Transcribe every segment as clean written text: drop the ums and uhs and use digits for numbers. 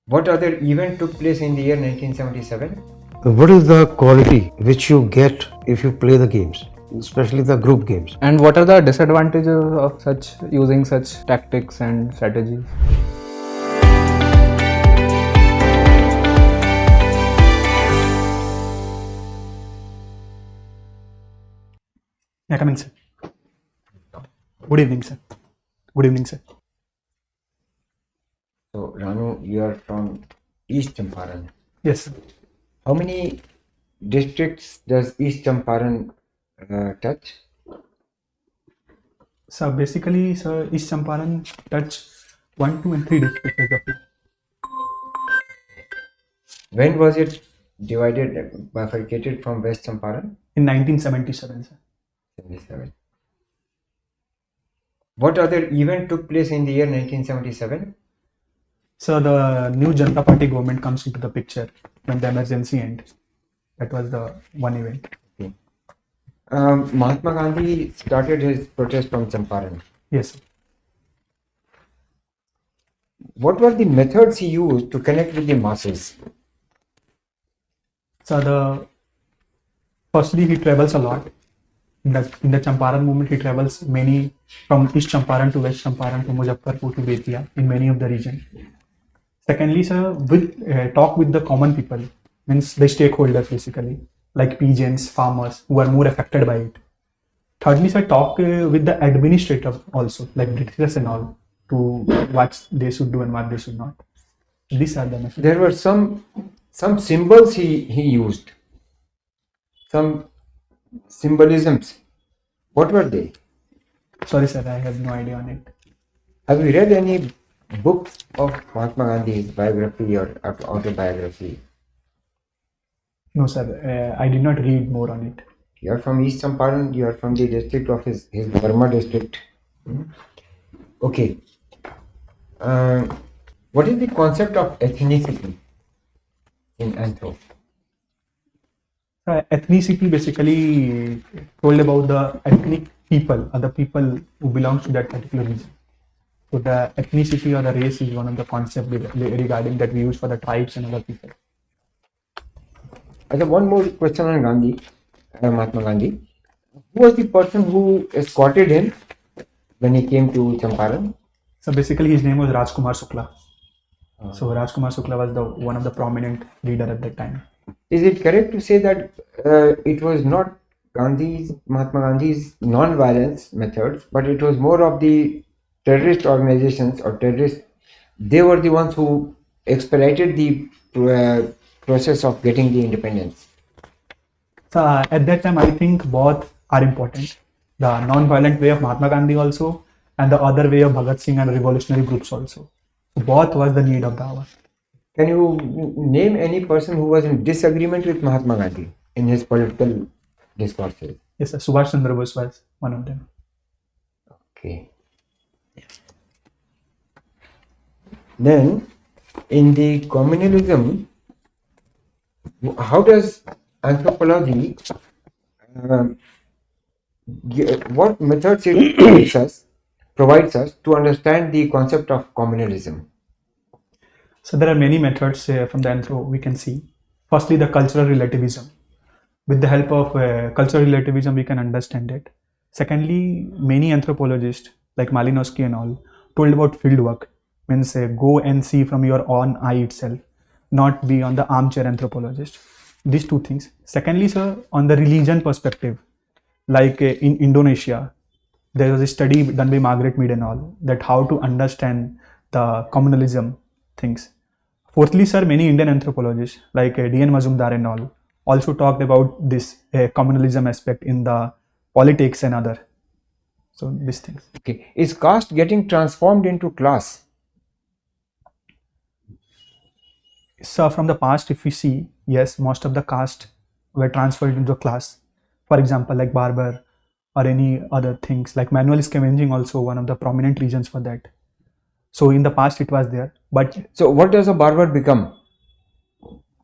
What other event took place in the year 1977? What is the quality which you get if you play the games, especially the group games? And what are the disadvantages of using such tactics and strategies? Yeah, come in, sir. Good evening, sir. Good evening, sir. So, Ranu, you are from East Champaran. Yes, sir. How many districts does East Champaran touch? So basically, sir, East Champaran touch 1, 2, and 3 districts as of now. When was it divided, bifurcated from West Champaran? In 1977, sir. 77. What other event took place in the year 1977? So the new Janata Party government comes into the picture when the emergency ends. That was the one event. Okay. Mahatma Gandhi started his protest from Champaran. Yes, sir. What were the methods he used to connect with the masses? So firstly, he travels a lot. In the Champaran movement, he travels many from East Champaran to West Champaran to Muzaffarpur to Betia in many of the region. Secondly, sir, talk with the common people, means the stakeholders basically, like peasants, farmers who are more affected by it. Thirdly, sir, talk with the administrator also, like Britishers and all, to what they should do and what they should not. These are the methods. There were some symbols he used, some symbolisms. What were they? Sorry, sir, I have no idea on it. Have you read any books of Mahatma Gandhi's biography or autobiography? No, sir, I did not read more on it. You are from East Champaran, you are from the district of his Burma district. Okay. What is the concept of ethnicity in Anthro? Ethnicity basically told about the ethnic people, other people who belongs to that particular region. So the ethnicity or the race is one of the concepts regarding that we use for the tribes and other people. I have one more question on Gandhi, Mahatma Gandhi. Who was the person who escorted him when he came to Champaran? So basically his name was Rajkumar Shukla. So Rajkumar Shukla was one of the prominent leader at that time. Is it correct to say that it was not Mahatma Gandhi's non-violence methods, but it was more of the terrorist organizations or terrorists? They were the ones who expedited the process of getting the independence. So at that time, I think both are important. The non-violent way of Mahatma Gandhi also, and the other way of Bhagat Singh and revolutionary groups also. So both was the need of the hour. Can you name any person who was in disagreement with Mahatma Gandhi in his political discourses? Yes, sir. Subhash Chandra Bose was one of them. Okay. Then, in the communalism, how does anthropology, what methods it provides us to understand the concept of communalism? So there are many methods from the anthro we can see. Firstly, the cultural relativism. With the help of cultural relativism, we can understand it. Secondly, many anthropologists like Malinowski and all told about field work, means go and see from your own eye itself, not be on the armchair anthropologist. These two things. Secondly, sir, on the religion perspective, like in Indonesia, there was a study done by Margaret Mead and all, that how to understand the communalism things. Fourthly, sir, many Indian anthropologists like D.N. Mazumdar and all also talked about this communalism aspect in the politics and other. So these things. Okay. Is caste getting transformed into class? So from the past, if we see, yes, most of the caste were transferred into class. For example, like barber or any other things, like manual scavenging also one of the prominent reasons for that. So in the past it was there, but so what does a barber become?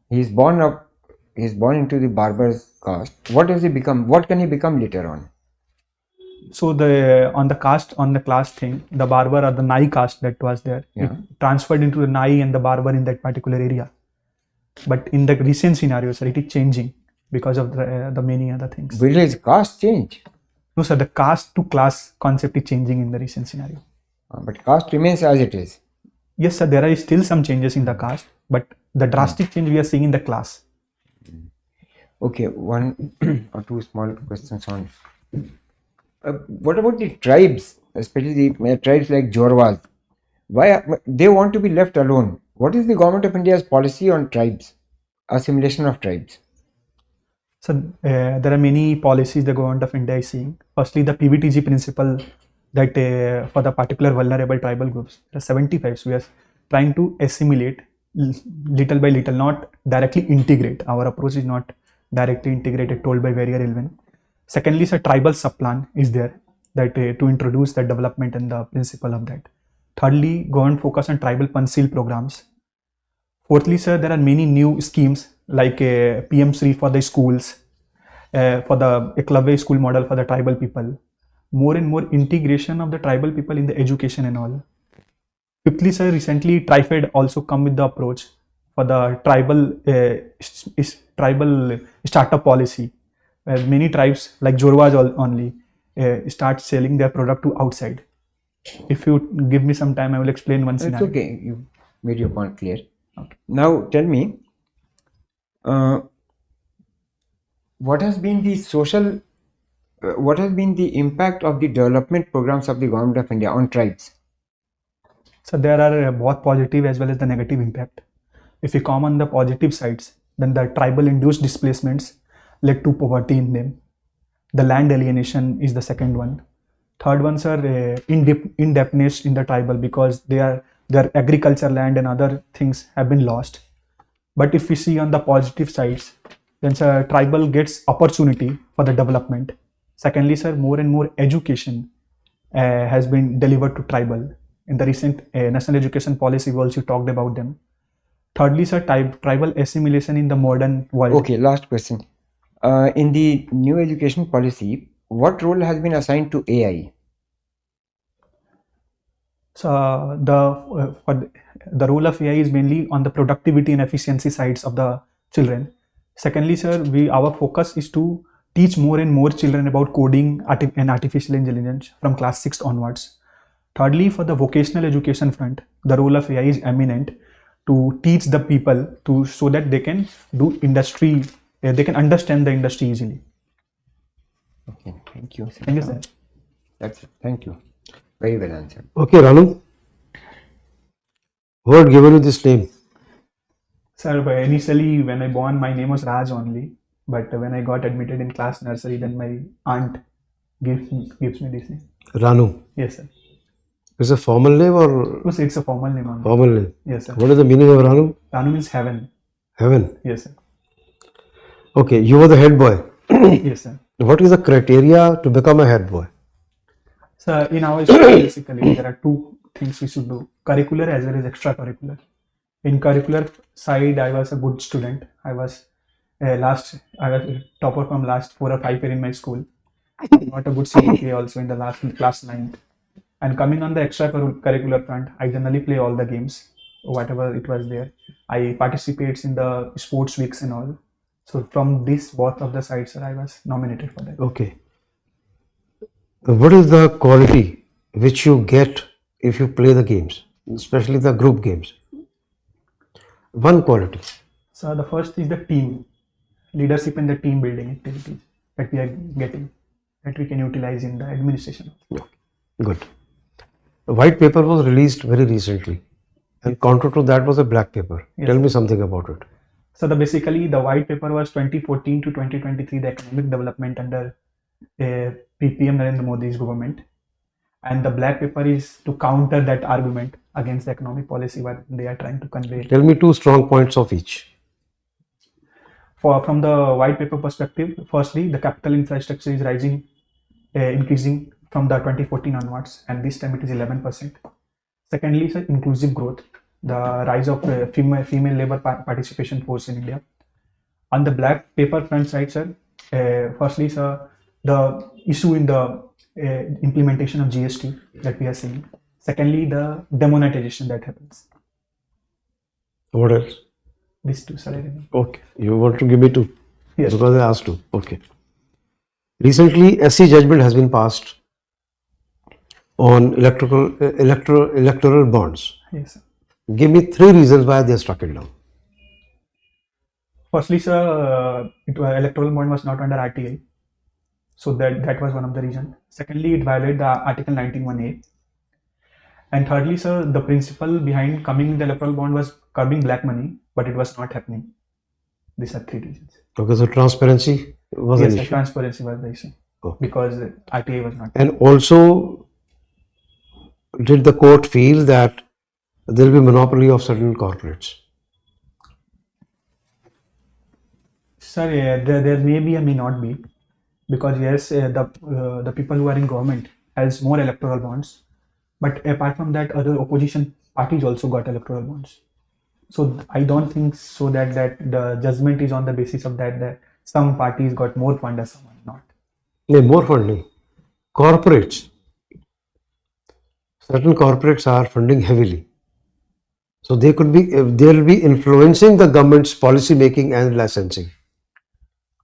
He is born into the barber's caste. What does he become? What can he become later on? So on the class thing, the barber or the Nai caste that was there, Yeah. it transferred into the Nai and the barber in that particular area. But in the recent scenario, sir, it is changing because of the many other things. Will his caste change? No, sir, the caste to class concept is changing in the recent scenario. But caste remains as it is. Yes, sir, there are still some changes in the caste, but the drastic change we are seeing in the class. Okay, one or two small questions on. What about the tribes, especially the tribes like Jorwas? Why they want to be left alone? What is the government of India's policy on tribes, assimilation of tribes? So there are many policies the government of India is seeing. Firstly, the PVTG principle that for the particular vulnerable tribal groups, there are 75. So we are trying to assimilate little by little, not directly integrate. Our approach is not directly integrated, told by very relevant. Secondly, sir, tribal subplan is there that to introduce the development and the principle of that. Thirdly, government focus on tribal pencil programs. Fourthly, sir, there are many new schemes like PM Sri for the schools, for the Eklavya school model for the tribal people. More and more integration of the tribal people in the education and all. Fifthly, sir, recently TriFed also come with the approach for the tribal startup policy. Many tribes like Jorwas only start selling their product to outside. If you give me some time, I will explain one It's scenario. okay. You made your point clear. Okay. Now tell me, what has been the what has been the impact of the development programs of the government of India on tribes? So there are both positive as well as the negative impact. If we come on the positive sides, then the tribal induced displacements led to poverty in them. The land alienation is the second one. Third ones are indebtedness in the tribal because their agriculture land and other things have been lost. But if we see on the positive sides, then sir, tribal gets opportunity for the development. Secondly, sir, more and more education has been delivered to tribal. In the recent national education policy, we also talked about them. Thirdly, sir, tribal assimilation in the modern world. Okay, last question. In the new education policy, what role has been assigned to AI? So the role of AI is mainly on the productivity and efficiency sides of the children. Secondly, sir, our focus is to teach more and more children about coding and artificial intelligence from class 6 onwards. Thirdly, for the vocational education front, the role of AI is eminent to teach the people so that they can do industry, they can understand the industry easily. Okay, thank you. Thank you, sir. That's it. Thank you. Very well answered. Okay, Ranu. Who had given you this name? Sir, initially when I born, my name was Raj only. But when I got admitted in class nursery, then my aunt gives me this name. Ranu. Yes, sir. Is it a formal name or No, sir, it's a formal name only. formal name? Yes, sir. What is the meaning of Ranu? Ranu means heaven. Heaven. Yes, sir. Okay, you were the head boy. Yes, sir. What is the criteria to become a head boy? So in our school, basically, there are two things we should do: curricular as well as extracurricular. In curricular side, I was a good student. I was topper from last 4 or 5 years in my school. Not a good CGPA also in the last class 9th. And coming on the extracurricular front, I generally play all the games, whatever it was there. I participate in the sports weeks and all. So from both of the sides, I was nominated for that. Okay. What is the quality which you get if you play the games, especially the group games? One quality. So the first is the team, leadership and the team building activities that we are getting, that we can utilize in the administration. Good. A white paper was released very recently, and counter to that was a black paper. Yes, Tell me sir. something about it. So basically the white paper was 2014 to 2023, the economic development under PM Narendra Modi's government. And the black paper is to counter that argument against the economic policy what they are trying to convey. Tell me two strong points of each. From the white paper perspective, firstly, the capital infrastructure is increasing from the 2014 onwards, and this time it is 11%. Secondly, sir, inclusive growth, the rise of female labor participation force in India. On the black paper front side, sir, firstly, sir, the issue in the implementation of GST that we are seeing. Secondly, the demonetization that happens. What else? These two, sir, I remember. Okay. You want to give me two? Yes. Because I asked two. Okay. Recently, SC judgment has been passed on electoral bonds. Yes, sir. Give me three reasons why they struck it down. Firstly, sir, electoral bond was not under RTI, so that was one of the reasons. Secondly, it violated the Article 19(1)(a). And thirdly, sir, the principle behind coming the electoral bond was curbing black money, but it was not happening. These are three reasons. Okay, so transparency was Yes, an sir, issue. transparency was the issue Okay. because RTI was not. And also, did the court feel that there will be monopoly of certain corporates? Sir, there may be or may not be, because yes, the people who are in government has more electoral bonds, but apart from that, other opposition parties also got electoral bonds. So I don't think so that the judgment is on the basis of that some parties got more fund and some are not. No, more funding. Corporates. Certain corporates are funding heavily. So they could be, they'll be influencing the government's policy making and licensing.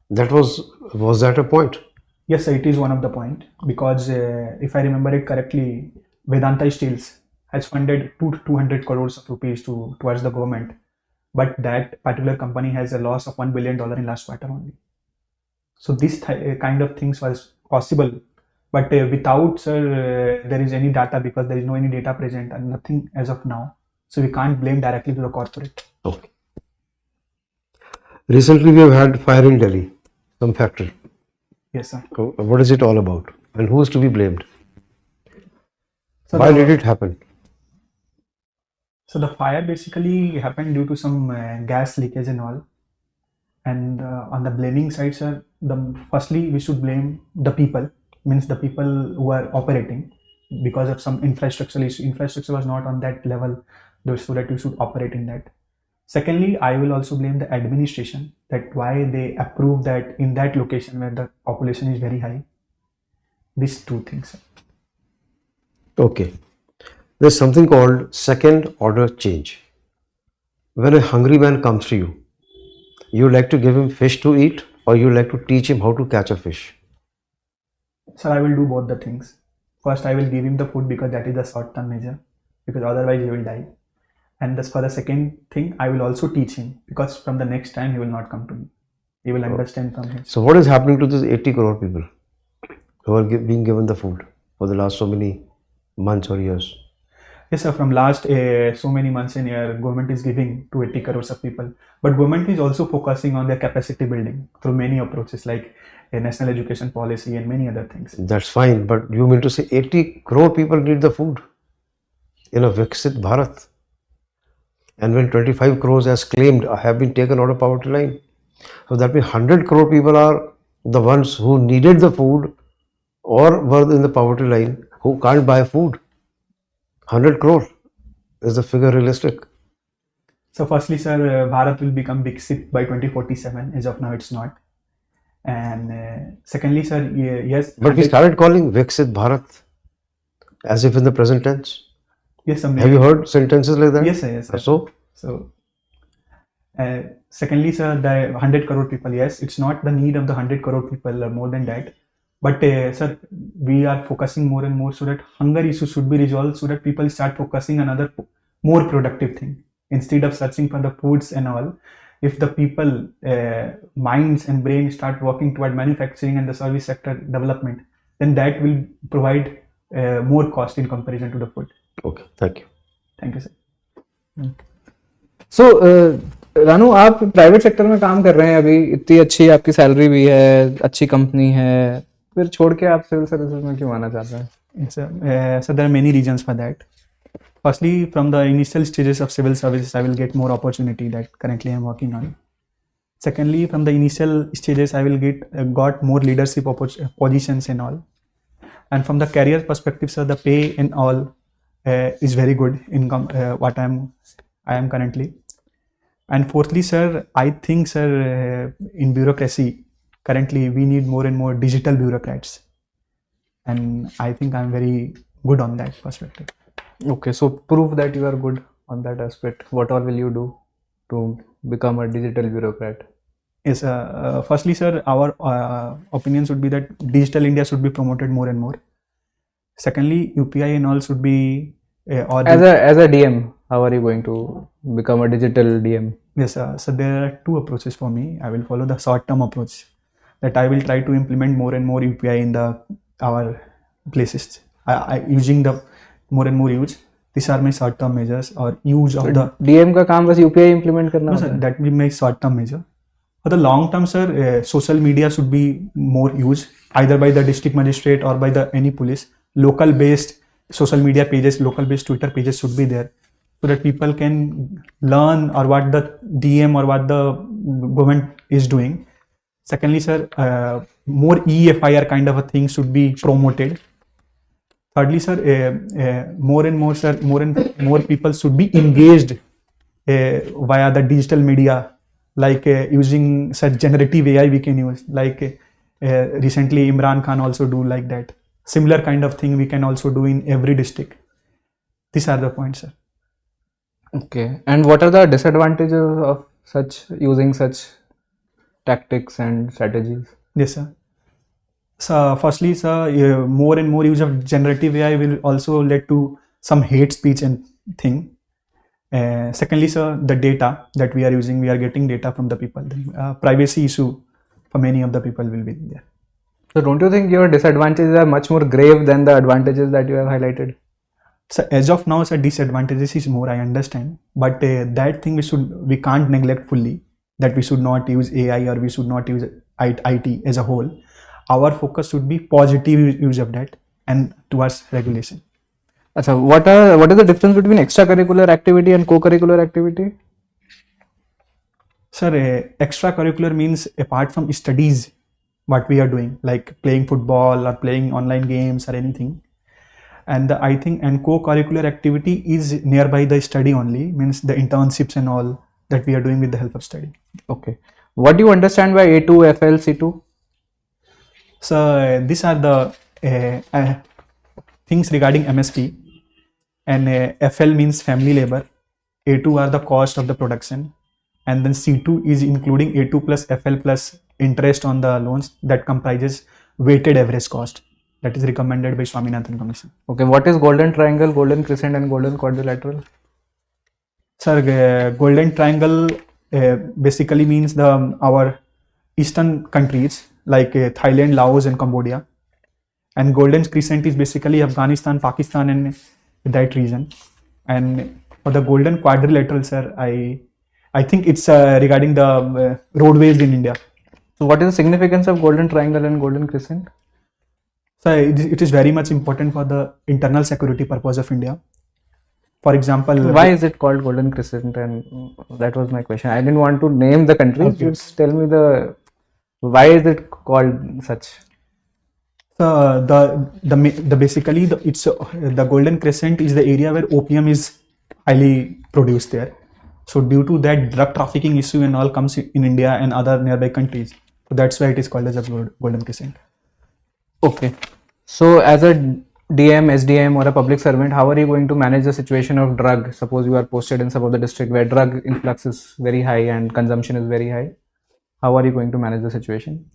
That was that a point? Yes, sir, it is one of the point, because if I remember it correctly, Vedanta Steels has funded 200 crores of rupees towards the government, but that particular company has a loss of $1 billion in last quarter only. So this kind of things was possible, but without, sir, there is any data, because there is no any data present and nothing as of now. So we can't blame directly to the corporate. Okay. Recently we have had fire in Delhi, some factory. Yes, sir. What is it all about? And who is to be blamed? So Why did it happen? So the fire basically happened due to some gas leakage and all. And on the blaming side, sir, firstly we should blame the people, means the people who are operating, because of some infrastructure issue. Infrastructure was not on that level, so that you should operate in that. Secondly, I will also blame the administration, that why they approve that in that location where the population is very high. These two things, sir. Okay. There's something called second order change. When a hungry man comes to you like to give him fish to eat, or you like to teach him how to catch a fish? Sir, I will do both the things. First, I will give him the food, because that is the short-term measure, because otherwise he will die. And for the second thing, I will also teach him, because from the next time he will not come to me. He will understand from him. So what is happening to these 80 crore people who are being given the food for the last so many months or years? Yes, sir, from last so many months in year, government is giving to 80 crores of people. But government is also focusing on their capacity building through many approaches, like a national education policy and many other things. That's fine, but you mean to say 80 crore people need the food in a Viksit Bharat? And when 25 crores as claimed have been taken out of poverty line, so that means 100 crore people are the ones who needed the food or were in the poverty line who can't buy food. 100 crore, is the figure realistic? So firstly, sir, Bharat will become Viksit by 2047. As of now, it's not. And secondly, sir, yes. But we started calling Viksit Bharat as if in the present tense. Yes, sir. Have you heard sentences like that? Yes, sir. Yes, sir. So secondly, sir, the 100 crore people, yes, it's not the need of the 100 crore people or more than that. But sir, we are focusing more and more so that hunger issue should be resolved, so that people start focusing on other more productive thing instead of searching for the foods and all. If the people minds and brain start working toward manufacturing and the service sector development, then that will provide more cost in comparison to the food. Okay, thank you. Thank you, sir. सो रानू, आप private sector में काम कर रहे हैं अभी, इतनी अच्छी आपकी सैलरी भी है, अच्छी कंपनी है, फिर छोड़ के आप सिविल सर्विसेज में क्यों आना चाहते हैं? So there are many reasons for that. Firstly, from the initial stages of civil services, I will get more opportunity that currently I am working on. Secondly, from the initial stages, I will got more leadership positions and all. And from the career perspective, sir, the pay and all is very good in what I am currently. And fourthly, sir, I think, sir, in bureaucracy, currently we need more and more digital bureaucrats. and I think I'm very good on that perspective. Okay, so prove that you are good on that aspect. What all will you do to become a digital bureaucrat? Yes, firstly, sir, our opinions would be that digital India should be promoted more and more. Secondly, UPI and all should be As a DM, how are you going to become a digital DM? Yes, so there are two approaches for me. I will follow the short-term approach, that I will try to implement more and more UPI in our places. Using the more and more use. These are my short-term measures or use of the. DM का काम बस UPI implement करना No, होता sir, है? that will be my short-term measure. For the long-term, sir, social media should be more used either by the district magistrate or by the any police. Local-based social media pages, local-based Twitter pages should be there, so that people can learn or what the DM or what the government is doing. Secondly, sir, more EFIR kind of a thing should be promoted. Thirdly, sir, more and more, sir, more and more people should be engaged via the digital media, like using such generative AI we can use, like recently Imran Khan also do like that. Similar kind of thing we can also do in every district. These are the points, sir. Okay, and what are the disadvantages of using such tactics and strategies? Yes, sir. So, firstly, sir, more and more use of generative AI will also lead to some hate speech and thing. Secondly, sir, the data that we are using, we are getting data from the people. Privacy issue for many of the people will be there. So don't you think your disadvantages are much more grave than the advantages that you have highlighted? So as of now, sir, disadvantages is more, I understand, but that thing we can't neglect fully, that we should not use AI or we should not use IT as a whole. Our focus should be positive use of that and towards regulation. So what is the difference between extracurricular activity and co-curricular activity? Sir, extracurricular means apart from studies, what we are doing, like playing football or playing online games or anything. And I think co-curricular activity is nearby the study only, means the internships and all that we are doing with the help of study. Okay. What do you understand by A2, FL, C2? So these are the things regarding MSP, and FL means family labor, A2 are the cost of the production, and then C2 is including A2 plus FL plus interest on the loans, that comprises weighted average cost that is recommended by Swaminathan Commission. Okay, what is golden triangle, golden crescent and golden quadrilateral? Sir, golden triangle basically means our eastern countries like Thailand, Laos and Cambodia, and golden crescent is basically Afghanistan, Pakistan and that region. And for the golden quadrilateral, sir, I think it's regarding the roadways in India. So what is the significance of golden triangle and golden crescent? So it is very much important for the internal security purpose of India. For example, why is it called golden crescent? And that was my question. I didn't want to name the country. Okay. Just tell me why is it called such? So basically the golden crescent is the area where opium is highly produced there. So due to that, drug trafficking issue and all comes in India and other nearby countries. So that's why it is called as a golden crescent. Okay. So as a DM, SDM or a public servant, how are you going to manage the situation of drug? Suppose you are posted in some of the district where drug influx is very high and consumption is very high. How are you going to manage the situation?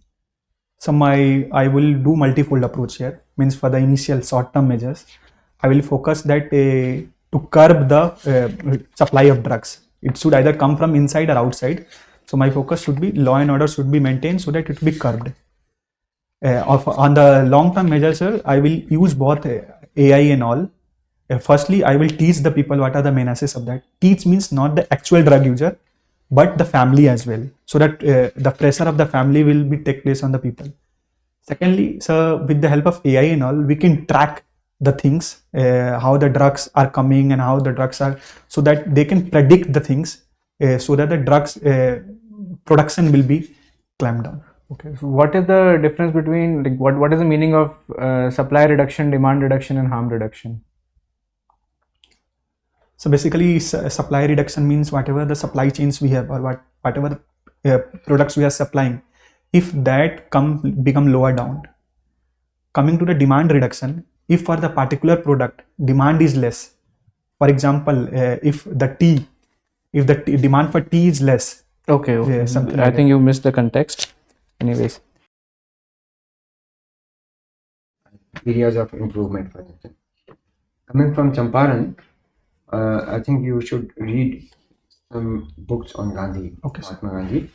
So I will do multifold approach here. Means for the initial short-term measures, I will focus that to curb the supply of drugs. It should either come from inside or outside. So my focus should be law and order should be maintained so that it will be curbed. On the long-term measures, sir, I will use both AI and all. Firstly, I will teach the people what are the menaces of that. Teach means not the actual drug user, but the family as well, so that the pressure of the family will be take place on the people. Secondly, sir, with the help of AI and all, we can track the things, how the drugs are coming and how the drugs are, so that they can predict the things, so that the drugs production will be clamped down. Okay, so what is the difference between, like, what is the meaning of supply reduction, demand reduction and harm reduction? So basically, supply reduction means whatever the supply chains we have or whatever products we are supplying, if that become lower down, coming to the demand reduction, if for the particular product demand is less, for example, if the demand for tea is less, Okay, okay. Yeah, something I like think you missed the context. Anyways. Areas of improvement for instance. Coming from Champaran, I think you should read some books on Gandhi, Okay, sir. Mahatma Gandhi,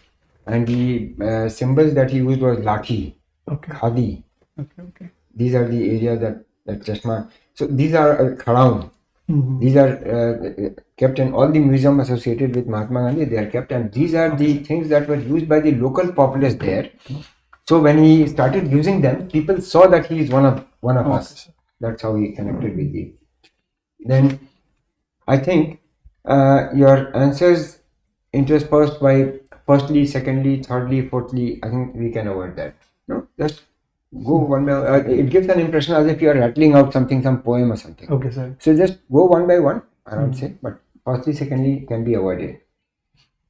and the symbols that he used was Lakhi, Okay. Khadi. Okay. These are the areas that Chashma. So these are Khadaun. Mhm. These are kept in all the museum associated with Mahatma Gandhi. They are kept, and these are the things that were used by the local populace there. So when he started using them, people saw that he is one of Okay, us. sir. That's how he connected with the. Then I think your answers interspersed by firstly, secondly, thirdly, fourthly. I think we can avoid that. No, just go one by. It gives an impression as if you are rattling out something, some poem or something. Okay, sir. So just go one by one, around say, but firstly, secondly can be avoided.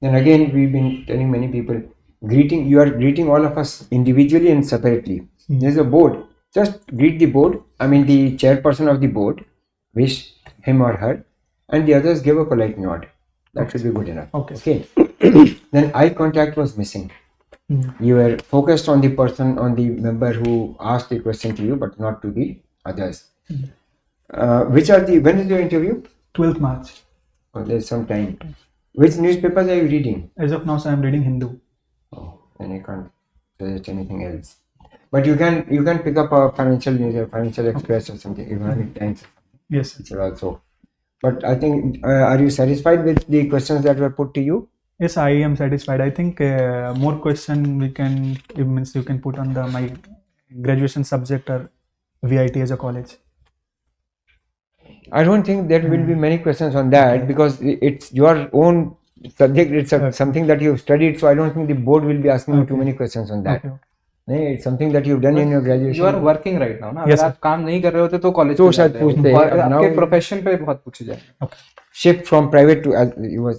Then again, we've been telling many people, you are greeting all of us individually and separately. There's a board. Just greet the board, I mean the chairperson of the board, wish him or her, and the others give a polite nod. That should be good enough. Okay. Then eye contact was missing. You were focused on the person, on the member who asked the question to you, but not to the others. When is your interview? 12th March. Oh, there's some time. Which newspapers are you reading? As of now, sir, I'm reading Hindu. Oh, then I can't suggest anything else. But you can pick up a financial news, or Financial Express or something, Economic Times, Yes, sir. which are also. But I think, are you satisfied with the questions that were put to you? Yes, I am satisfied. I think more question you can put on my graduation subject or VIT as a college. I don't think there will be many questions on that because it's your own subject. It's something that you've studied, so I don't think the board will be asking you too many questions on that. Okay. नहीं, it's something that you've done in your graduation. You are working right now, ना? Yes, अगर आप काम नहीं कर रहे होते तो कॉलेज तो शायद पूछते हैं, और अब आपके now- प्रोफेशन पे बहुत पूछे जाएंगे. Shift from private to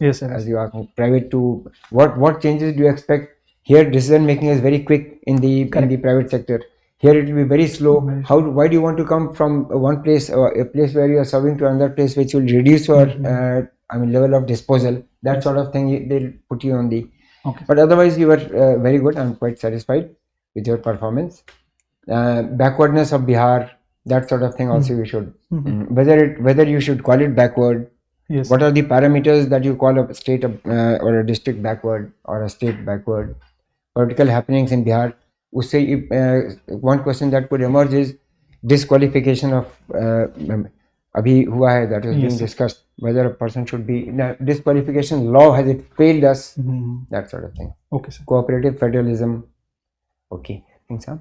Yes, sir. as you asked me, private to what changes do you expect? Here decision making is very quick in the private sector. Here it will be very slow. Why do you want to come from one place, a place where you are serving, to another place which will reduce your level of disposal? That sort of thing they'll put you on the. Okay. But otherwise you were very good. I'm quite satisfied with your performance. Backwardness of Bihar, that sort of thing also you should. Whether you should call it backward. Yes. What are the parameters that you call a state or a district backward or a state backward? Political happenings in Bihar. One question that could emerge is disqualification of abhi hua hai, that is being discussed, whether a person should be disqualification law, has it failed us, that sort of thing. Okay, sir. Cooperative federalism. Okay, thanks, huh?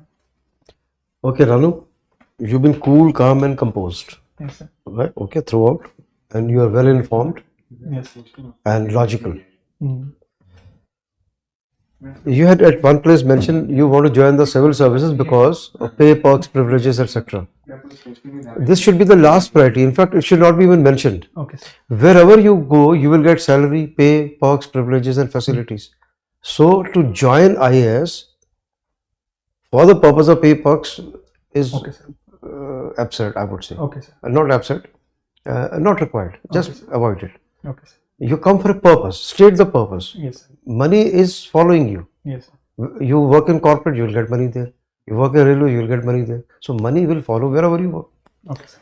Okay, Ranu, you've been cool, calm and composed. Yes, sir. Right? Okay, throughout, and you are well informed Yes. and logical. You had at one place mentioned you want to join the civil services because of pay, perks, privileges, etc. This should be the last priority. In fact, it should not be even mentioned. Okay, sir. Wherever you go, you will get salary, pay, perks, privileges and facilities. So to join IAS for the purpose of pay, perks is Okay, sir. absurd, I would say. Okay, sir. Not absurd, not required. Just avoid it. Okay, sir. You come for a purpose. State the purpose. Yes, sir. Money is following you. Yes, sir. You work in corporate, you will get money there. You work in railway, you will get money there. So money will follow wherever you work. Okay, sir.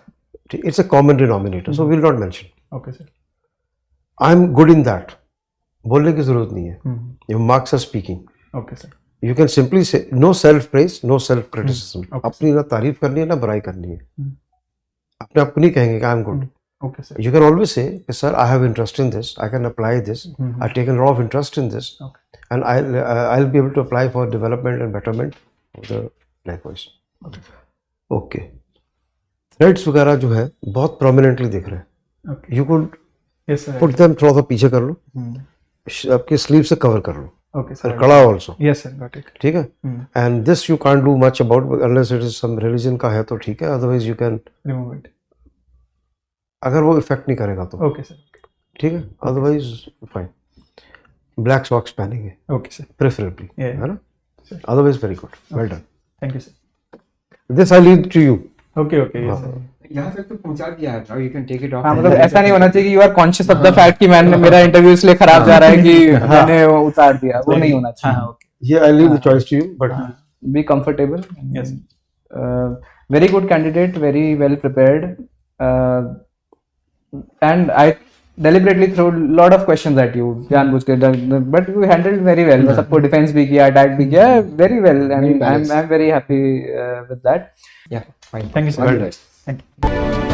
It's a common denominator, so we will not mention. Okay, sir. I'm good in that. बोलने की जरूरत नहीं है. Your marks are speaking. Okay, sir. You can simply say no self praise, no self criticism. Okay. अपनी ना तारीफ करनी है ना बुराई करनी है. अपने आप को नहीं कहेंगे कि I'm good. Okay, sir. You can always say, sir, I have interest in this. I can apply this. I've taken a lot of interest in this, and I'll be able to apply for development and betterment of the likewise. Okay. Threads वगैरह जो है बहुत prominently दिख रहे हैं. Okay. You could Yes, sir. put them थोड़ा सा पीछे कर लो. आपके sleeve से cover कर लो. Okay, sir. और कड़ा also. Yes, sir. Got it. ठीक है. And this you can't do much about unless it is some religion का है तो ठीक है. Otherwise you can Remove it. अगर वो इफेक्ट नहीं करेगा तो Okay, sir. ठीक है. Otherwise fine. Black socks पहनेंगे Okay, sir. preferably. Yeah. है ना? Sure. Otherwise very good. Well done. Thank you, sir. This I leave to you. Okay, yes. यहाँ तक तो पहुंचा दिया है. Now you can take it off. हाँ मतलब ऐसा नहीं होना चाहिए कि you are conscious of the fact कि मैंने मेरा इंटरव्यू इसलिए खराब जा रहा है कि मैंने वो उतार दिया, वो नहीं होना चाहिए. हाँ, okay. Yeah, I leave the choice to you, but Be comfortable. Yes. Very good candidate, very well prepared, and I deliberately threw a lot of questions at you, जानबूझ के, but you handled very well. सबको defense भी किया, attack भी किया, very well, and I'm very happy with that. Yeah, fine. Thank you, sir. well done. Thank you.